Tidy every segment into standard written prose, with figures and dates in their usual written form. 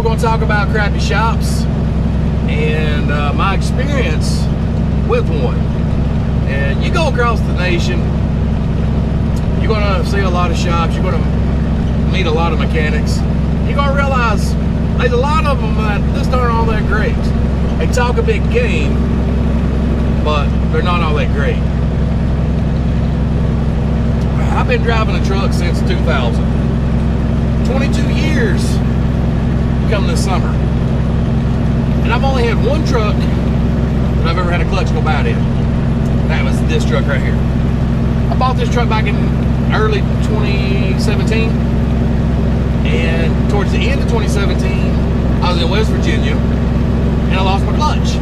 we're going to talk about crappy shops and my experience with one. And you go across the nation, you're going to see a lot of shops, you're going to meet a lot of mechanics. You're going to realize there's a lot of them that just aren't all that great. They talk a big game, but they're not all that great. I've been driving a truck since 2000. 22 years come this summer. And I've only had one truck that I've ever had a clutch go bad in. That was this truck right here. I bought this truck back in early 2017. And towards the end of 2017, I was in West Virginia and I lost my clutch.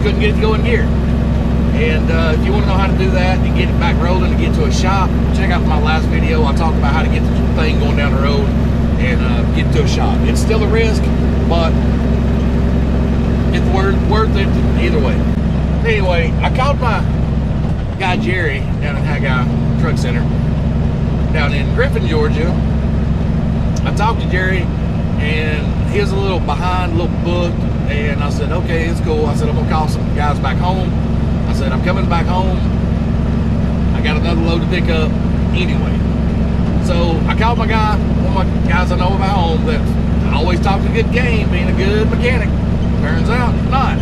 Couldn't get it to go in gear. And if you want to know how to do that and get it back rolling and get to a shop, check out my last video. I talked about how to get the thing going down the road and get to a shop. It's still a risk, but it's worth it either way. Anyway, I called my guy Jerry down at Haggai Truck Center down in Griffin, Georgia. I talked to Jerry and he was a little behind, a little booked, and I said, okay, it's cool. I said, I'm gonna call some guys back home. I said, I'm coming back home. I got another load to pick up anyway. So I called my guy, one of my guys I know about home that I always talked a good game, being a good mechanic. Turns out, not.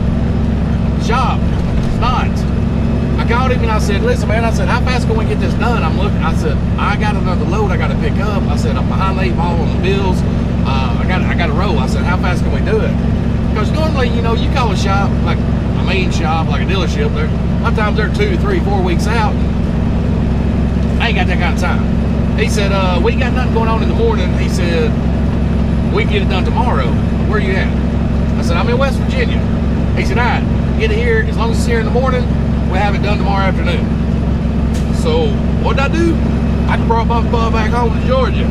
Shop, it's not. I called him and I said, listen, man, I said, how fast can we get this done? I said, I got another load I got to pick up. I said, I'm behind the 8 ball on the bills. I got to roll. I said, how fast can we do it? Because normally, you know, you call a shop, like a main shop, like a dealership, sometimes they're 2, 3, 4 weeks out. I ain't got that kind of time. He said, we ain't got nothing going on in the morning. He said, we can get it done tomorrow. Where you at? I said, I'm in West Virginia. He said, all right, get it here. As long as it's here in the morning, we'll have it done tomorrow afternoon. So what did I do? I brought my butt back home to Georgia.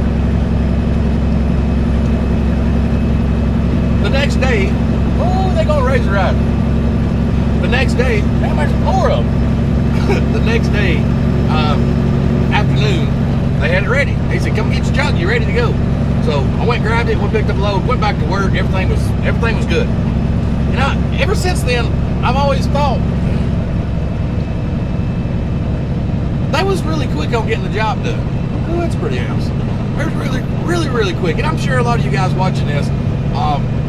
The next day, oh, they gonna raise the rider. The next day, damn, there's more of them. The next day, afternoon, they had it ready. They said, come get your truck, you ready to go. So I went, grabbed it, went, picked up the load, went back to work. Everything was good. And ever since then, I've always thought they was really quick on getting the job done. Oh, that's pretty house. They was really quick. And I'm sure a lot of you guys watching this,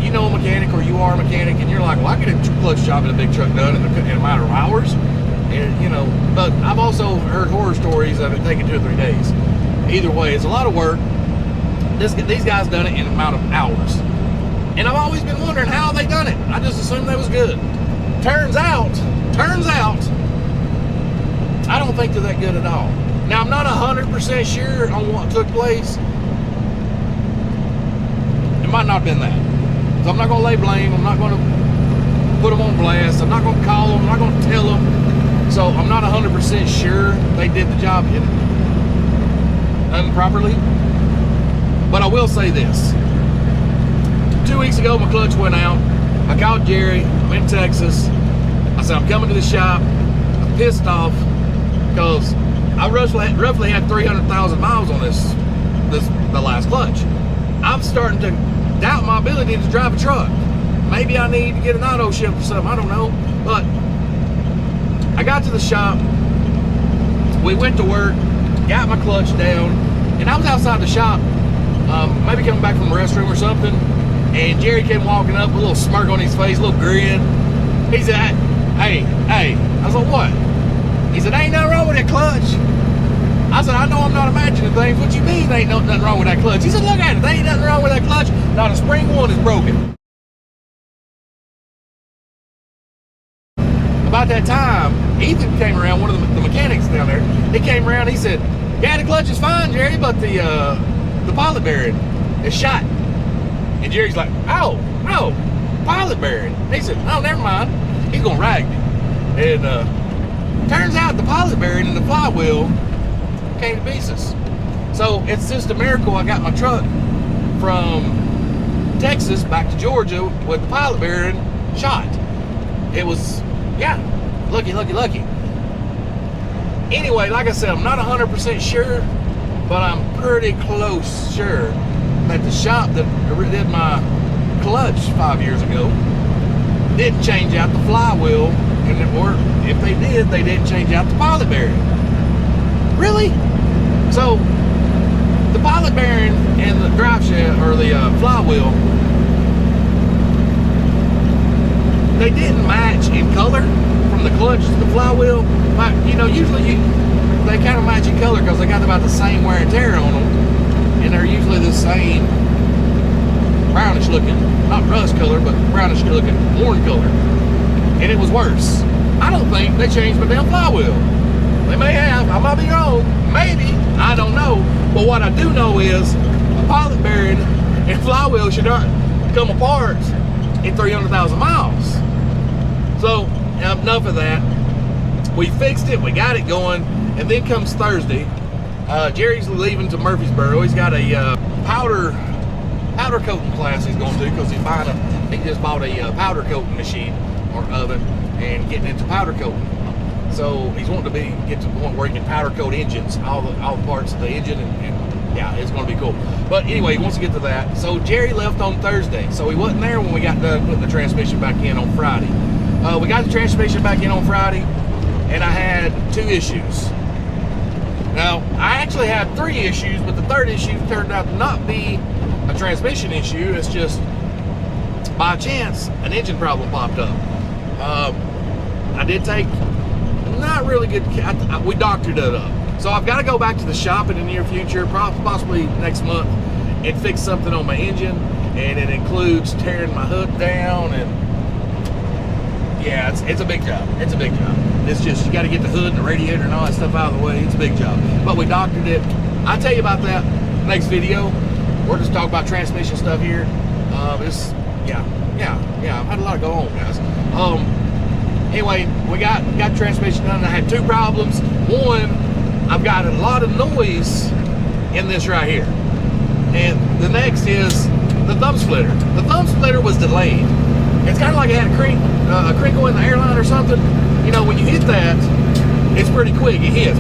you know a mechanic or you are a mechanic, and you're like, well, I get a clutch job in a big truck done in a matter of hours. And you know, but I've also heard horror stories of it taking 2 or 3 days. Either way, it's a lot of work. These guys done it in a amount of hours. And I've always been wondering how they done it. I just assumed they was good. Turns out, I don't think they're that good at all. Now, I'm not 100% sure on what took place. It might not have been that. So I'm not going to lay blame. I'm not going to put them on blast. I'm not going to call them. I'm not going to tell them. So I'm not 100% sure they did the job done properly. But I will say this. 2 weeks ago, my clutch went out. I called Jerry. I'm in Texas. I said, I'm coming to the shop. I'm pissed off because I roughly had 300,000 miles on the last clutch. I'm starting to doubt my ability to drive a truck. Maybe I need to get an auto shift or something. I don't know. But I got to the shop. We went to work, got my clutch down, and I was outside the shop, maybe coming back from the restroom or something, and Jerry came walking up with a little smirk on his face, a little grin. He said, hey. I was like, what? He said, ain't nothing wrong with that clutch. I said, I know I'm not imagining things. What you mean ain't nothing wrong with that clutch? He said, look at it. There ain't nothing wrong with that clutch. Not a spring one is broken. About that time, Ethan came around, one of the mechanics down there. He came around, he said, yeah, the clutch is fine, Jerry, but the pilot bearing is shot. And Jerry's like, oh, pilot bearing. He said, oh, never mind. He's gonna rag me. And turns out the pilot bearing and the flywheel came to pieces. So it's just a miracle I got my truck from Texas back to Georgia with the pilot bearing shot. It was, yeah, lucky. Anyway, like I said, I'm not 100% sure, but I'm pretty close sure that the shop that did my clutch 5 years ago. Didn't change out the flywheel, or if they did, they didn't change out the pilot bearing. Really? So the pilot bearing and the drive shaft, or the flywheel, they didn't match in color from the clutch to the flywheel. Like, you know, usually they kind of match in color because they got about the same wear and tear on them, and they're usually the same brownish looking, not rust color, but brownish looking, worn color. And it was worse. I don't think they changed my damn flywheel. They may have, I might be wrong, maybe, I don't know. But what I do know is a pilot bearing and flywheel should not come apart in 300,000 miles. So enough of that. We fixed it, we got it going, and then comes Thursday. Jerry's leaving to Murfreesboro. He's got a powder coating class he's going to, because he just bought a powder coating machine or oven and getting into powder coating. So he's wanting to get to the point where he can powder coat engines, all the parts of the engine, and yeah, it's going to be cool. But anyway, he wants to get to that. So Jerry left on Thursday, so he wasn't there when we got done putting the transmission back in on Friday. We got the transmission back in on Friday, and I had 2 issues. Now, I actually had 3 issues, but the third issue turned out to not be a transmission issue. It's just, by chance, an engine problem popped up. I did take not really good, we doctored it up. So I've got to go back to the shop in the near future, possibly next month, and fix something on my engine. And it includes tearing my hood down, and yeah, it's a big job. It's a big job. It's just, you got to get the hood and the radiator and all that stuff out of the way. It's a big job. But we doctored it. I'll tell you about that next video. We're just talking about transmission stuff here. I've had a lot to go on, guys. Anyway, we got transmission done. I had 2 problems. One, I've got a lot of noise in this right here. And the next is the thumb splitter. The thumb splitter was delayed. It's kind of like it had a crinkle in the airline or something. You know, when you hit that, it's pretty quick. It hits.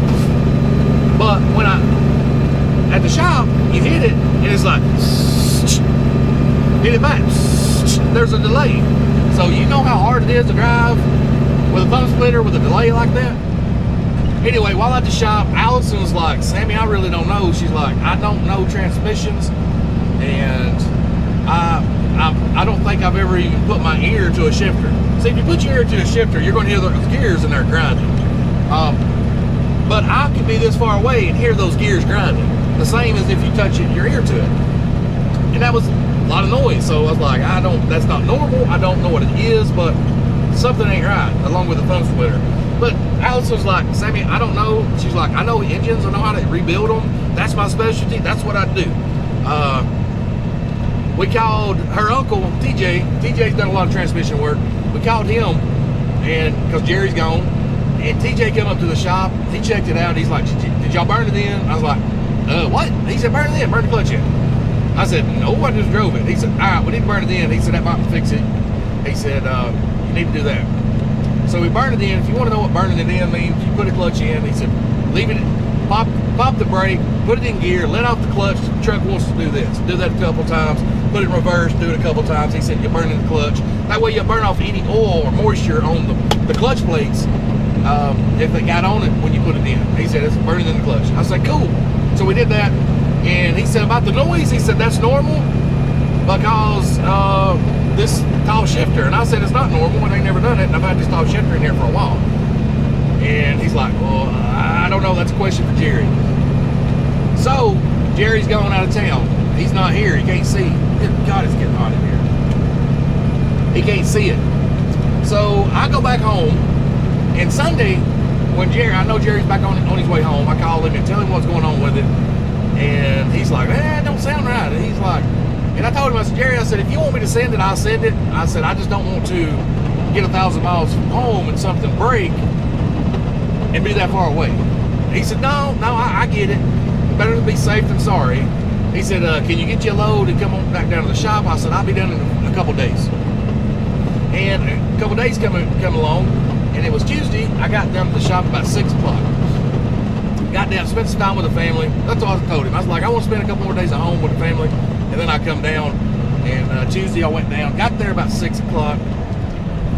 But when at the shop, you hit it, and it's like, hit it back. There's a delay. So you know how hard it is to drive with a thumb splitter with a delay like that? Anyway, while at the shop, Allison was like, Sammy, I really don't know. She's like, I don't know transmissions, and I don't think I've ever even put my ear to a shifter. See, if you put your ear to a shifter, you're going to hear those gears in there grinding. But I could be this far away and hear those gears grinding. The same as if you touch your ear to it. And that was a lot of noise. So I was like, that's not normal. I don't know what it is, but something ain't right, along with the thumb splitter. But Allison was like, Sammy, I don't know. She's like, I know engines. I know how to rebuild them. That's my specialty. That's what I do. We called her uncle, TJ. TJ's done a lot of transmission work. We called him, and because Jerry's gone, and TJ came up to the shop. He checked it out. He's like, did y'all burn it in? I was like, what? He said, burn it in. Burn the clutch in. I said, no, I just drove it. He said, all right, we need to burn it in. He said, that might fix it. He said, you need to do that. So we burned it in. If you want to know what burning it in means, you put a clutch in. He said, leave it, pop the brake, put it in gear, let off the clutch. The truck wants to do this. Do that a couple times. Put it in reverse, do it a couple times. He said, you're burning the clutch. That way you burn off any oil or moisture on the clutch plates if they got on it when you put it in. He said, it's burning in the clutch. I said, cool. So we did that. And he said about the noise, he said, that's normal because this tall shifter. And I said, it's not normal. I ain't never done it. And I've had this tall shifter in here for a while. And he's like, well, I don't know. That's a question for Jerry. So Jerry's going out of town. He's not here. He can't see. God, it's getting hot in here. He can't see it. So I go back home, and Sunday, when I know Jerry's back on his way home, I call him and tell him what's going on with it. And he's like, it don't sound right. And he's like, and I told him, I said, Jerry, I said, if you want me to send it, I'll send it. I said, I just don't want to get 1,000 miles from home and something break and be that far away. He said, no, I get it. Better to be safe than sorry. He said, can you get you a load and come on back down to the shop? I said, I'll be done in a couple days. And a couple days come along, and it was Tuesday. I got down to the shop about 6 o'clock. Got down, spent some time with the family. That's all I told him. I was like, I want to spend a couple more days at home with the family, and then I come down And Tuesday I went down, got there about 6 o'clock,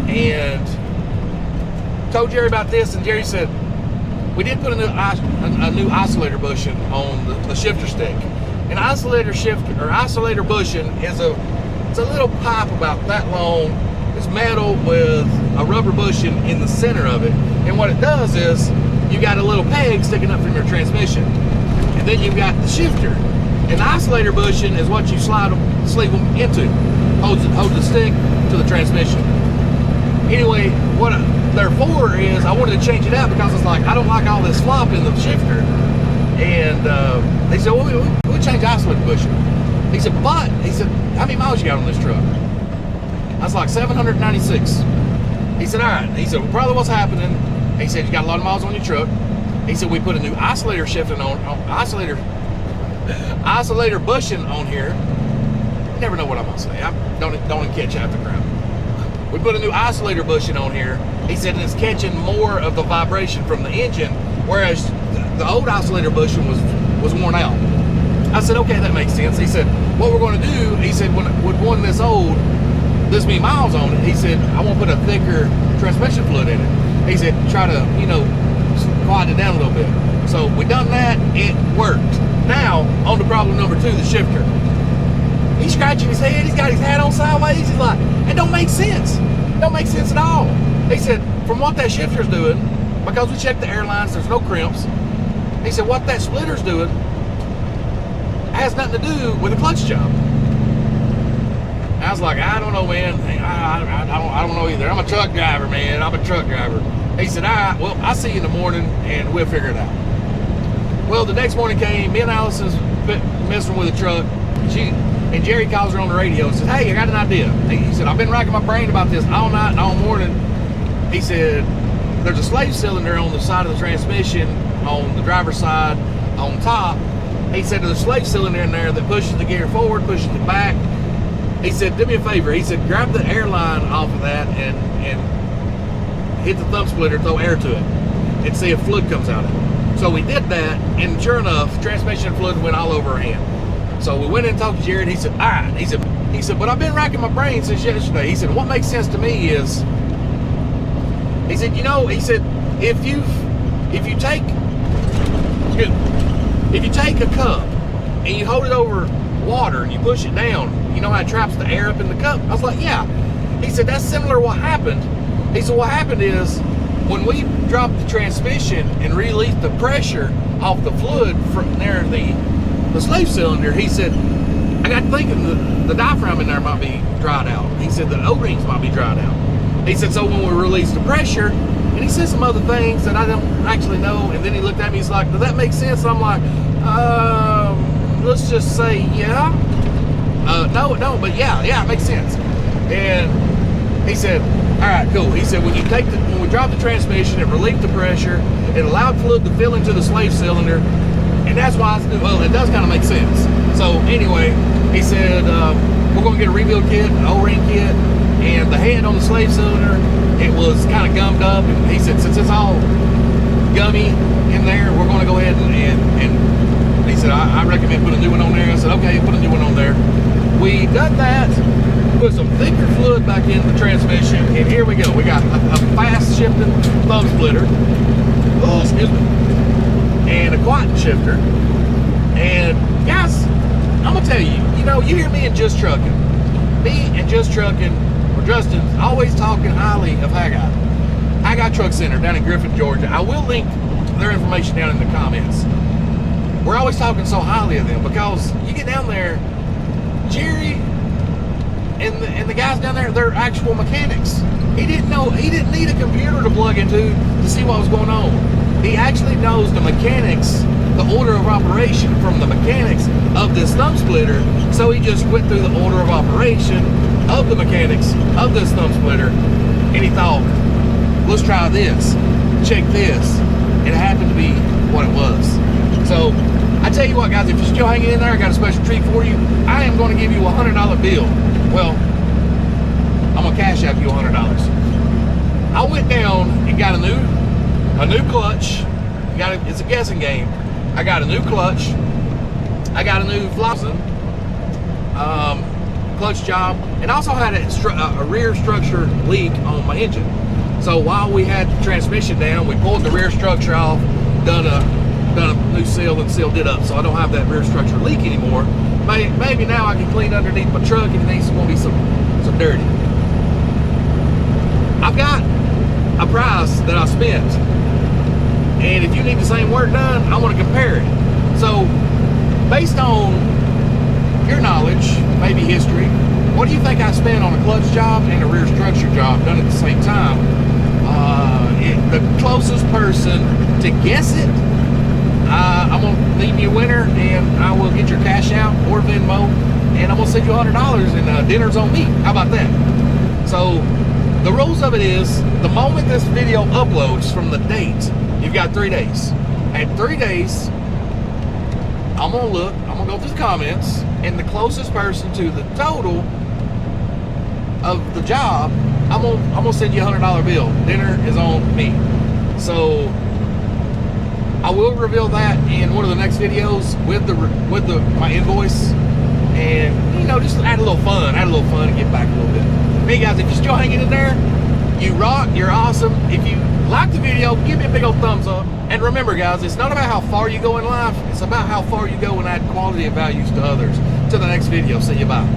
and told Jerry about this, and Jerry said, we did put a new isolator bushing on the shifter stick. An isolator bushing is it's a little pipe about that long. It's metal with a rubber bushing in the center of it. And what it does is you got a little peg sticking up from your transmission. And then you've got the shifter. An isolator bushing is what you sleeve them into. Holds the stick to the transmission. Anyway, what they're for is I wanted to change it out because it's like, I don't like all this flop in the shifter. And they said, well, we'll change isolator bushing. He said, how many miles you got on this truck? I was like, 796. He said, all right. He said, well, probably what's happening. He said, you got a lot of miles on your truck. He said, we put a new isolator shifting isolator bushing on here. You never know what I'm gonna say. Don't even catch half the crap. We put a new isolator bushing on here. He said, and it's catching more of the vibration from the engine, whereas the old isolator bushing was worn out. I said, okay, that makes sense. He said, what we're going to do, he said, with one this old, this many miles on it, he said, I want to put a thicker transmission fluid in it. He said, try to, quiet it down a little bit. So we done that, it worked. Now, on to problem number 2, the shifter. He's scratching his head, he's got his hat on sideways, he's like, it don't make sense. It don't make sense at all. He said, from what that shifter's doing, because we checked the airlines, there's no crimps. He said, what that splitter's doing has nothing to do with the clutch job. I was like, I don't know, man. I don't know either. I'm a truck driver, man. I'm a truck driver. He said, all right, well, I'll see you in the morning, and we'll figure it out. Well, the next morning came, me and Allison's messing with the truck. And Jerry calls her on the radio and says, hey, I got an idea. He said, I've been racking my brain about this all night and all morning. He said, there's a slave cylinder on the side of the transmission, on the driver's side, on top. He said, there's a slave cylinder in there that pushes the gear forward, pushes it back. He said, do me a favor. He said, grab the airline off of that and hit the thumb splitter, throw air to it, and see if fluid comes out of it. So we did that, and sure enough, transmission fluid went all over our hand. So we went in and talked to Jared. He said, all right. He said, but I've been racking my brain since yesterday. He said, what makes sense to me is, he said, if you take a cup and you hold it over water and you push it down, you know how it traps the air up in the cup? I was like, yeah. He said, that's similar to what happened. He said, what happened is when we dropped the transmission and released the pressure off the fluid from there, the slave cylinder, he said, I got thinking the diaphragm in there might be dried out. He said the O-rings might be dried out. He said, so when we released the pressure, and he said some other things that I don't actually know, and then he looked at me, he's like, does that make sense? And I'm like, let's just say, yeah. No, it don't, but yeah, it makes sense. And he said, all right, cool. He said, when we dropped the transmission, it relieved the pressure, it allowed fluid to fill into the slave cylinder, and that's why, well, it does kind of make sense. So anyway, he said, we're going to get a rebuild kit, an O-ring kit, and the head on the slave cylinder, it was kind of gummed up, and he said, since it's all gummy in there, we're going to go ahead and he said, I recommend put a new one on there. I said, okay, put a new one on there. We done that, put some thicker fluid back in the transmission, and here we go. We got a fast shifting thumb splitter, and a quiet shifter. And guys, I'm gonna tell you, you hear me and Just Trucking. Me and Just Trucking, or Justin's always talking highly of Haggai. Haggai Truck Center down in Griffin, Georgia. I will link their information down in the comments. We're always talking so highly of them because you get down there, Jerry and the guys down there, they're actual mechanics. He didn't need a computer to plug into to see what was going on. He actually knows the mechanics, the order of operation from the mechanics of this thumb splitter. So he just went through the order of operation of the mechanics of this thumb splitter, and he thought, let's try this, check this. It happened to be what it was. So I tell you what, guys, if you're still hanging in there, I got a special treat for you. I am going to give you a $100 bill. Well, I'm gonna cash out you $100. I went down and got a new clutch. It's a guessing game. I got a new clutch. I got a new flossing. clutch job, and also had a rear structure leak on my engine. So while we had the transmission down, we pulled the rear structure off, done a new seal and sealed it up, so I don't have that rear structure leak anymore. Maybe now I can clean underneath my truck and it needs to be some dirty. I've got a price that I spent, and if you need the same work done, I want to compare it. So based on your knowledge, maybe history, what do you think I spent on a clutch job and a rear structure job done at the same time? The closest person to guess it, I'm gonna leave you a winner, and I will get your cash out or Venmo, and I'm gonna send you $100, and dinner's on me. How about that? So the rules of it is, the moment this video uploads from the date, you've got 3 days. At 3 days, I'm gonna go through the comments, and the closest person to the total of the job, I'm gonna send you a $100 bill. Dinner is on me. So I will reveal that in one of the next videos with my invoice, and you know, just add a little fun and get back a little bit. Hey guys, if you're still hanging in there, you rock, you're awesome. If you like the video, give me a big old thumbs up. And remember guys, it's not about how far you go in life, it's about how far you go and add quality and values to others. Till the next video, see you, bye.